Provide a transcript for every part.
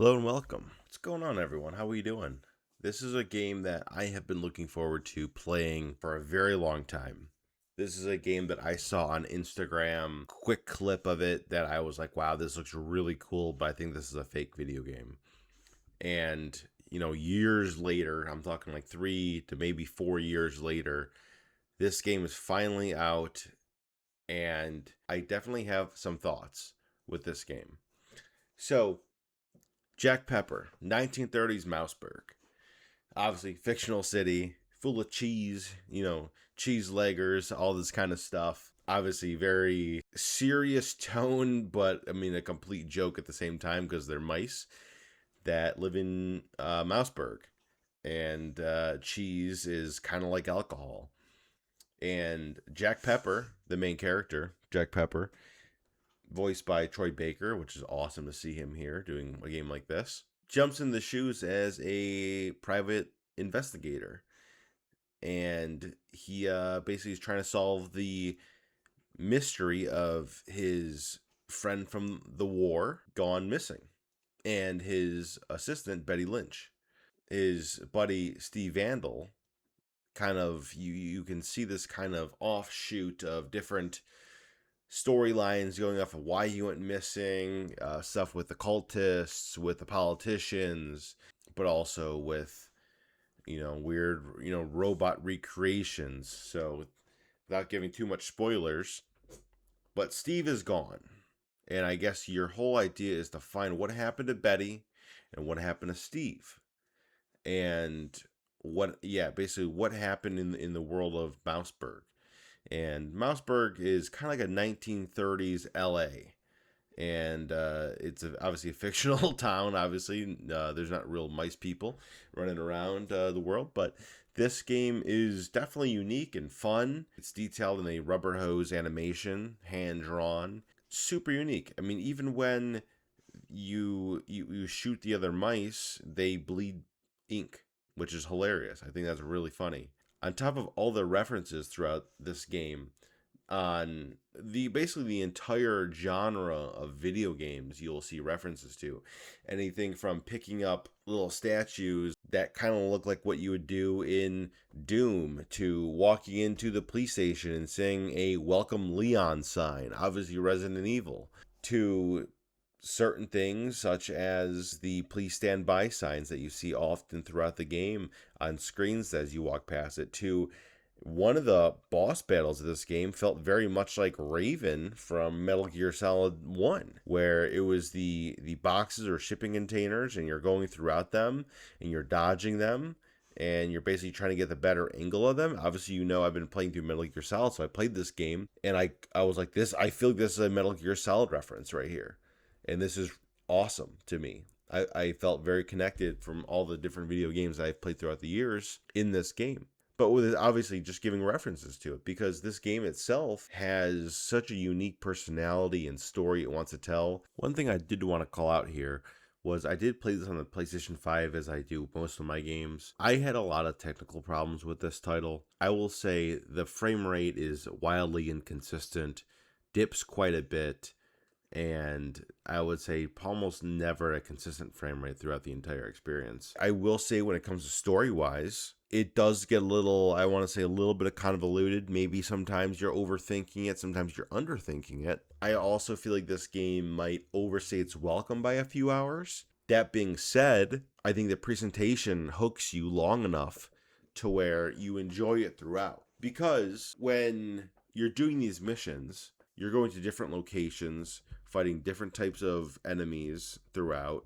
Hello and welcome. What's going on, everyone? How are you doing? This is a game that I have been looking forward to playing for a very long time. This is a game that I saw on Instagram, quick clip of it that I was like, wow, this looks really cool, but I think this is a fake video game. And, years later, I'm talking like 3 to maybe 4 years later, this game is finally out, and I definitely have some thoughts with this game. So, Jack Pepper, 1930s Mouseburg. Obviously, fictional city, full of cheese, cheese leggers, all this kind of stuff. Obviously, very serious tone, but I mean, a complete joke at the same time because they're mice that live in Mouseburg. And cheese is kind of like alcohol. And Jack Pepper, the main character, Jack Pepper, voiced by Troy Baker, which is awesome to see him here doing a game like this, jumps in the shoes as a private investigator. And he basically is trying to solve the mystery of his friend from the war gone missing and his assistant, Betty Lynch. His buddy, Steve Vandal, kind of, you can see this kind of offshoot of different storylines going off of why he went missing, stuff with the cultists, with the politicians, but also with, weird, robot recreations. So, without giving too much spoilers, but Steve is gone. And I guess your whole idea is to find what happened to Betty and what happened to Steve. And basically what happened in the world of Mouseburg. And Mouseburg is kind of like a 1930s LA. And it's obviously a fictional town. Obviously, there's not real mice people running around the world. But this game is definitely unique and fun. It's detailed in a rubber hose animation, hand drawn. Super unique. I mean, even when you shoot the other mice, they bleed ink, which is hilarious. I think that's really funny. On top of all the references throughout this game, on the basically the entire genre of video games, you'll see references to anything from picking up little statues that kind of look like what you would do in Doom, to walking into the police station and seeing a welcome Leon sign, obviously Resident Evil, to certain things such as the please stand by signs that you see often throughout the game on screens as you walk past it, to one of the boss battles of this game felt very much like Raven from Metal Gear Solid 1, where it was the boxes or shipping containers and you're going throughout them and you're dodging them and you're basically trying to get the better angle of them. Obviously, I've been playing through Metal Gear Solid, so I played this game and I was like, I feel like this is a Metal Gear Solid reference right here. And this is awesome to me. I felt very connected from all the different video games I've played throughout the years in this game, but with obviously just giving references to it, because this game itself has such a unique personality and story it wants to tell. One thing I did want to call out here was I did play this on the PlayStation 5, as I do most of my games. I had a lot of technical problems with this title. I will say the frame rate is wildly inconsistent, dips quite a bit, and I would say almost never a consistent frame rate throughout the entire experience. I will say when it comes to story-wise, it does get a little, I want to say a little bit of convoluted. Maybe sometimes you're overthinking it, sometimes you're underthinking it. I also feel like this game might overstay its welcome by a few hours. That being said, I think the presentation hooks you long enough to where you enjoy it throughout. Because when you're doing these missions, you're going to different locations, fighting different types of enemies throughout,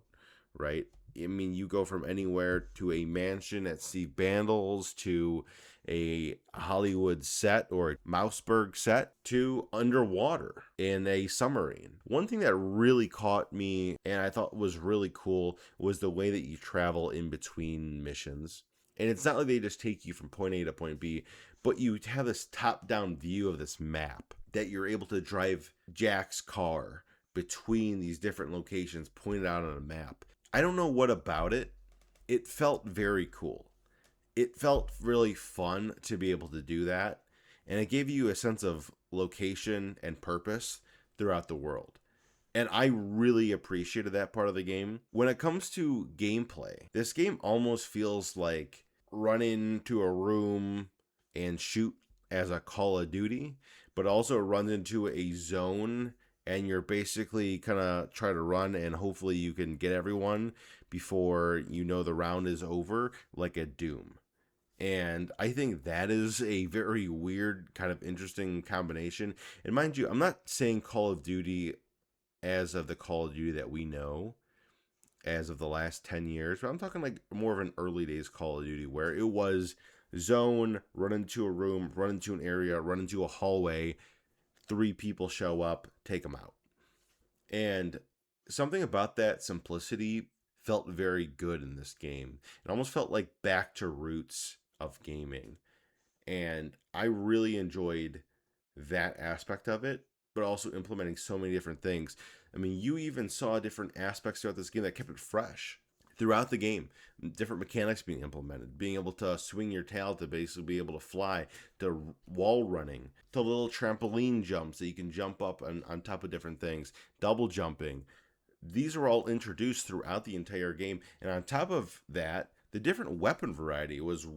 right? I mean, you go from anywhere to a mansion at Steve Bandle's, to a Hollywood set or a Mouseburg set, to underwater in a submarine. One thing that really caught me and I thought was really cool was the way that you travel in between missions. And it's not like they just take you from point A to point B, but you have this top-down view of this map that you're able to drive Jack's car between these different locations pointed out on a map. I don't know what about it. It felt very cool. It felt really fun to be able to do that. And it gave you a sense of location and purpose throughout the world. And I really appreciated that part of the game. When it comes to gameplay, this game almost feels like run into a room and shoot as a Call of Duty, but also runs into a zone and you're basically kind of try to run and hopefully you can get everyone before you know the round is over, like a Doom. And I think that is a very weird, kind of interesting combination. And mind you, I'm not saying Call of Duty as of the Call of Duty that we know as of the last 10 years, but I'm talking like more of an early days Call of Duty where it was zone, run into a room, run into an area, run into a hallway, three people show up, take them out. And something about that simplicity felt very good in this game. It almost felt like back to roots of gaming. And I really enjoyed that aspect of it, but also implementing so many different things. I mean, you even saw different aspects throughout this game that kept it fresh. Throughout the game, different mechanics being implemented, being able to swing your tail to basically be able to fly, to wall running, to little trampoline jumps that you can jump up on top of different things, double jumping. These are all introduced throughout the entire game. And on top of that, the different weapon variety was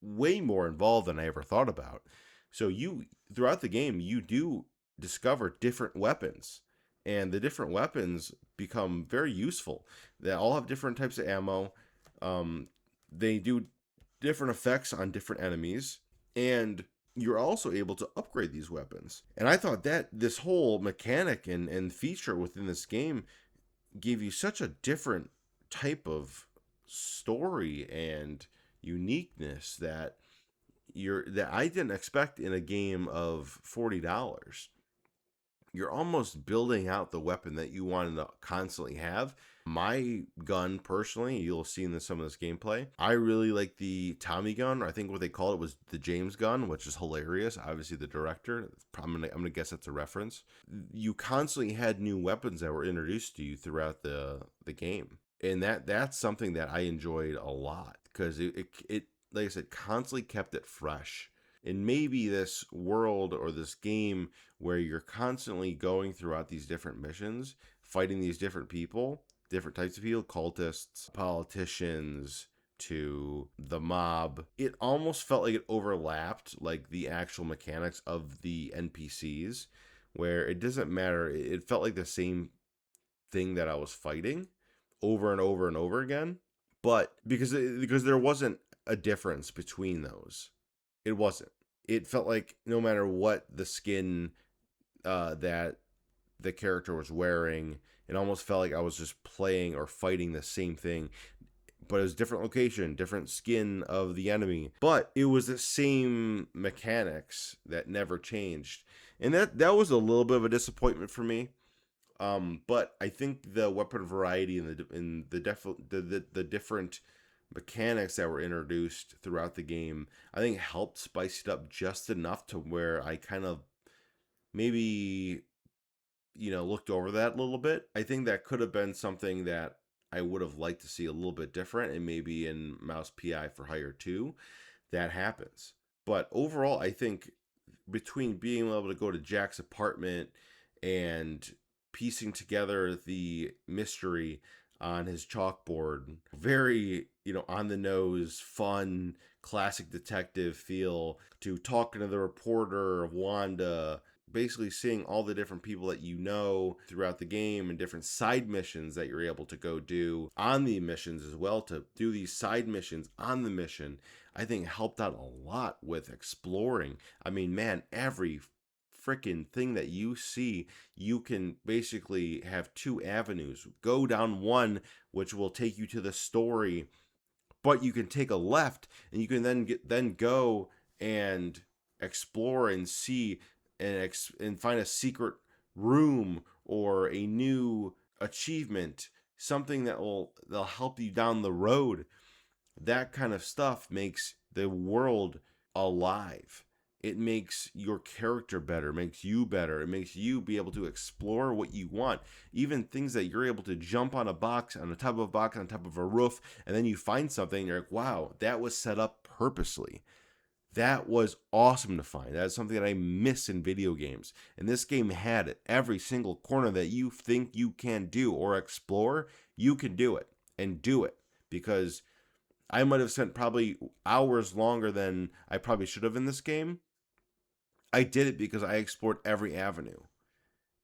way more involved than I ever thought about. So you throughout the game, you do discover different weapons. And the different weapons become very useful. They all have different types of ammo. They do different effects on different enemies. And you're also able to upgrade these weapons. And I thought that this whole mechanic and feature within this game gave you such a different type of story and uniqueness that I didn't expect in a game of $40. You're almost building out the weapon that you want to constantly have. My gun, personally, you'll see in some of this gameplay, I really like the Tommy gun. I think what they call it was the James gun, which is hilarious. Obviously, the director, I'm gonna guess that's a reference. You constantly had new weapons that were introduced to you throughout the game, and that's something that I enjoyed a lot because it like I said, constantly kept it fresh. And maybe this world or this game where you're constantly going throughout these different missions, fighting these different people, different types of people, cultists, politicians, to the mob. It almost felt like it overlapped like the actual mechanics of the NPCs, where it doesn't matter. It felt like the same thing that I was fighting over and over and over again. But because there wasn't a difference between those. It wasn't. It felt like no matter what the skin that the character was wearing, it almost felt like I was just playing or fighting the same thing, but it was different location, different skin of the enemy. But it was the same mechanics that never changed, and that was a little bit of a disappointment for me. But I think the weapon variety and the different mechanics that were introduced throughout the game, I think helped spice it up just enough to where I kind of maybe looked over that a little bit. I think that could have been something that I would have liked to see a little bit different, and maybe in Mouse P.I. for Hire 2, that happens. But overall, I think between being able to go to Jack's apartment and piecing together the mystery on his chalkboard, very, on the nose, fun, classic detective feel, to talking to the reporter of Wanda, basically seeing all the different people that you know throughout the game and different side missions that you're able to go do on the missions as well, to do these side missions on the mission, I think helped out a lot with exploring. I mean, man, every freaking thing that you see, you can basically have two avenues. Go down one, which will take you to the story, but you can take a left and you can then go and explore and see and find a secret room or a new achievement, something that'll help you down the road. That kind of stuff makes the world alive. It makes your character better, makes you better. It makes you be able to explore what you want. Even things that you're able to jump on a box, on the top of a box, on top of a roof, and then you find something and you're like, wow, that was set up purposely. That was awesome to find. That is something that I miss in video games. And this game had it. Every single corner that you think you can do or explore, you can do it and do it. Because I might have spent probably hours longer than I probably should have in this game. I did it because I explored every avenue.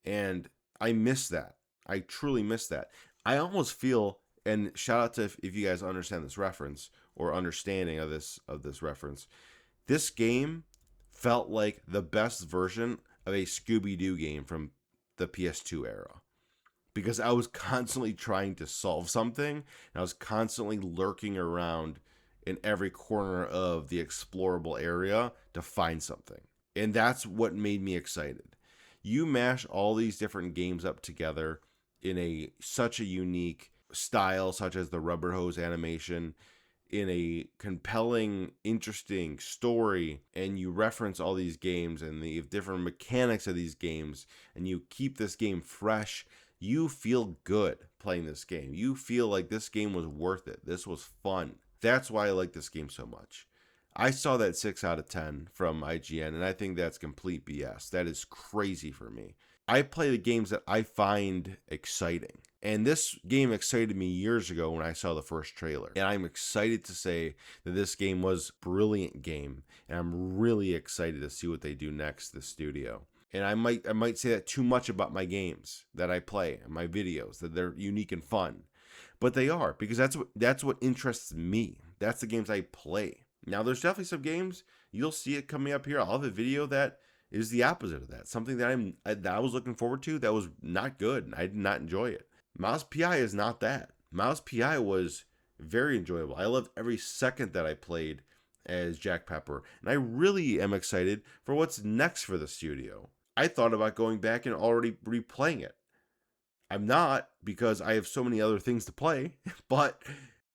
And I miss that. I truly miss that. I almost feel, and shout out to if you guys understand this reference or understanding of this reference. This game felt like the best version of a Scooby Doo game from the PS2 era because I was constantly trying to solve something and I was constantly lurking around in every corner of the explorable area to find something. And that's what made me excited. You mash all these different games up together in a such a unique style such as the rubber hose animation in a compelling, interesting story, and you reference all these games and the different mechanics of these games, and you keep this game fresh, you feel good playing this game. You feel like this game was worth it. This was fun. That's why I like this game so much. I saw that 6 out of 10 from IGN, and I think that's complete BS. That is crazy for me. I play the games that I find exciting. And this game excited me years ago when I saw the first trailer. And I'm excited to say that this game was a brilliant game. And I'm really excited to see what they do next, the studio. And I might say that too much about my games that I play and my videos, that they're unique and fun. But they are, because that's what interests me. That's the games I play. Now, there's definitely some games, you'll see it coming up here. I'll have a video that is the opposite of that. Something that I was looking forward to that was not good. I did not enjoy it. Mouse P.I. is not that. Mouse P.I. was very enjoyable. I loved every second that I played as Jack Pepper. And I really am excited for what's next for the studio. I thought about going back and already replaying it. I'm not because I have so many other things to play, but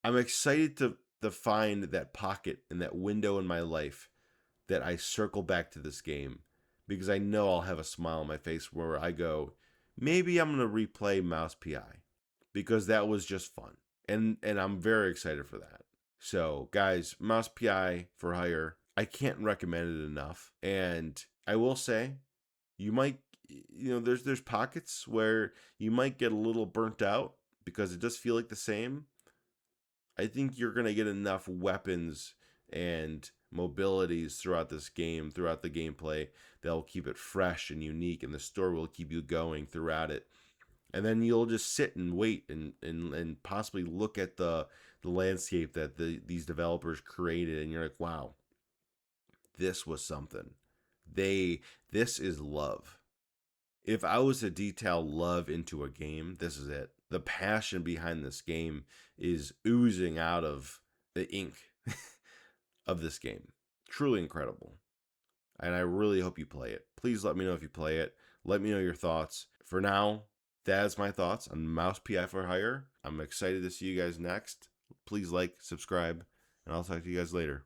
I'm excited to find that pocket and that window in my life that I circle back to this game because I know I'll have a smile on my face where I go, maybe I'm going to replay Mouse P.I. because that was just fun. And I'm very excited for that. So, guys, Mouse P.I. for hire. I can't recommend it enough. And I will say, you might, there's pockets where you might get a little burnt out because it does feel like the same. I think you're going to get enough weapons and mobilities throughout this game, throughout the gameplay, that'll keep it fresh and unique, and the story will keep you going throughout it. And then you'll just sit and wait and possibly look at the landscape that these developers created, and you're like, wow, this was something. This is love. If I was to detail love into a game, this is it. The passion behind this game is oozing out of the ink of this game. Truly incredible. And I really hope you play it. Please let me know if you play it. Let me know your thoughts. For now, that's my thoughts on Mouse P.I. for hire. I'm excited to see you guys next. Please like, subscribe, and I'll talk to you guys later.